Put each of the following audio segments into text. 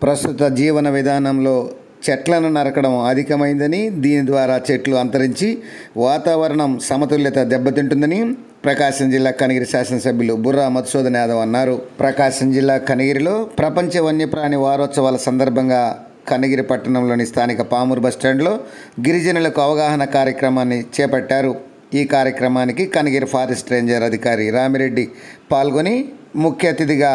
ప్రస్తుత జీవన విధానంలో చెట్లను నరకడం అధికమైందని, దీని ద్వారా చెట్లు అంతరించి వాతావరణం సమతుల్యత దెబ్బతింటుందని ప్రకాశం జిల్లా కనిగిరి శాసనసభ్యులు బుర్రా మధుసూదన్ యాదవ్ అన్నారు. ప్రకాశం జిల్లా కనిగిరిలో ప్రపంచ వన్యప్రాణి వారోత్సవాల సందర్భంగా కనిగిరి పట్టణంలోని స్థానిక పామూరు బస్టాండ్లో గిరిజనులకు అవగాహన కార్యక్రమాన్ని చేపట్టారు. ఈ కార్యక్రమానికి కనిగిరి ఫారెస్ట్ రేంజర్ అధికారి రామిరెడ్డి పాల్గొని ముఖ్య అతిథిగా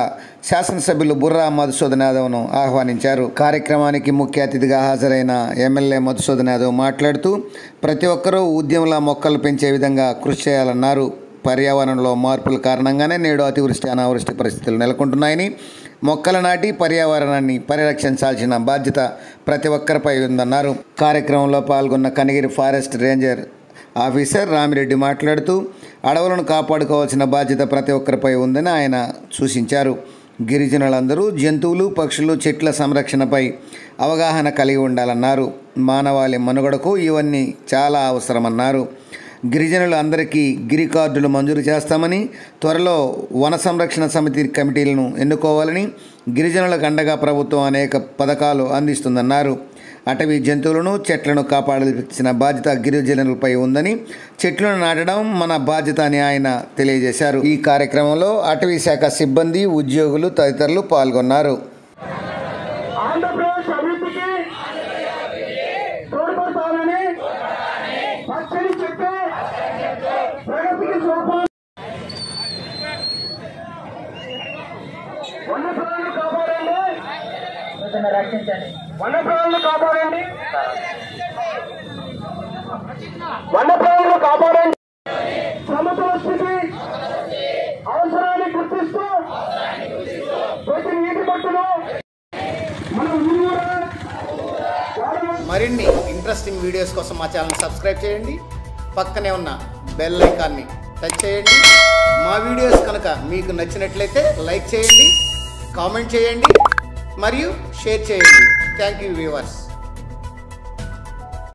శాసనసభ్యులు బుర్రా మధుసూదన్ యాదవ్ను ఆహ్వానించారు. కార్యక్రమానికి ముఖ్య అతిథిగా హాజరైన ఎమ్మెల్యే మధుసూదన్ యాదవ్ మాట్లాడుతూ ప్రతి ఒక్కరూ ఉద్యమంలా మొక్కలు పెంచే విధంగా కృషి చేయాలన్నారు. పర్యావరణంలో మార్పుల కారణంగానే నేడు అతివృష్టి అనావృష్టి పరిస్థితులు నెలకొంటున్నాయని, మొక్కలు నాటి పర్యావరణాన్ని పరిరక్షించాల్సిన బాధ్యత ప్రతి ఒక్కరిపై ఉందన్నారు. కార్యక్రమంలో పాల్గొన్న Kanigiri forest ranger officer Ramireddy మాట్లాడుతూ అడవులను కాపాడుకోవాల్సిన బాధ్యత ప్రతి ఒక్కరిపై ఉందని ఆయన సూచించారు. గిరిజనులందరూ జంతువులు, పక్షులు, చెట్ల సంరక్షణపై అవగాహన కలిగి ఉండాలన్నారు. మానవాళి మనుగడకు ఇవన్నీ చాలా అవసరమన్నారు. గిరిజనులు అందరికీ గిరి కార్డులు మంజూరు చేస్తామని, త్వరలో వన సంరక్షణ సమితి కమిటీలను ఎన్నుకోవాలని, గిరిజనులకు అండగా ప్రభుత్వం అనేక పథకాలు అందిస్తుందన్నారు. అటవీ జంతువులను, చెట్లను కాపాడాల్సిన బాధ్యత గిరిజనులపై ఉందని, చెట్లను నాటడం మన బాధ్యత అని ఆయన తెలియజేశారు. ఈ కార్యక్రమంలో అటవీ శాఖ సిబ్బంది, ఉద్యోగులు తదితరులు పాల్గొన్నారు. వన్యప్రాణులను కాపాడండి, వన్యప్రాణులను కాపాడండి. సమతుల స్థితి అవసరాన్ని గుర్తిస్తూ ప్రతి నీటి మట్టును మనం మరిన్ని ఇంట్రెస్టింగ్ వీడియోస్ కోసం మా ఛానల్ సబ్స్క్రైబ్ చేయండి. పక్కనే ఉన్న బెల్ ఐకాన్ని టచ్ చేయండి. మా వీడియోస్ కనుక మీకు నచ్చినట్లయితే లైక్ చేయండి, కామెంట్ చేయండి మరియు షేర్ చేయండి. Thank you viewers.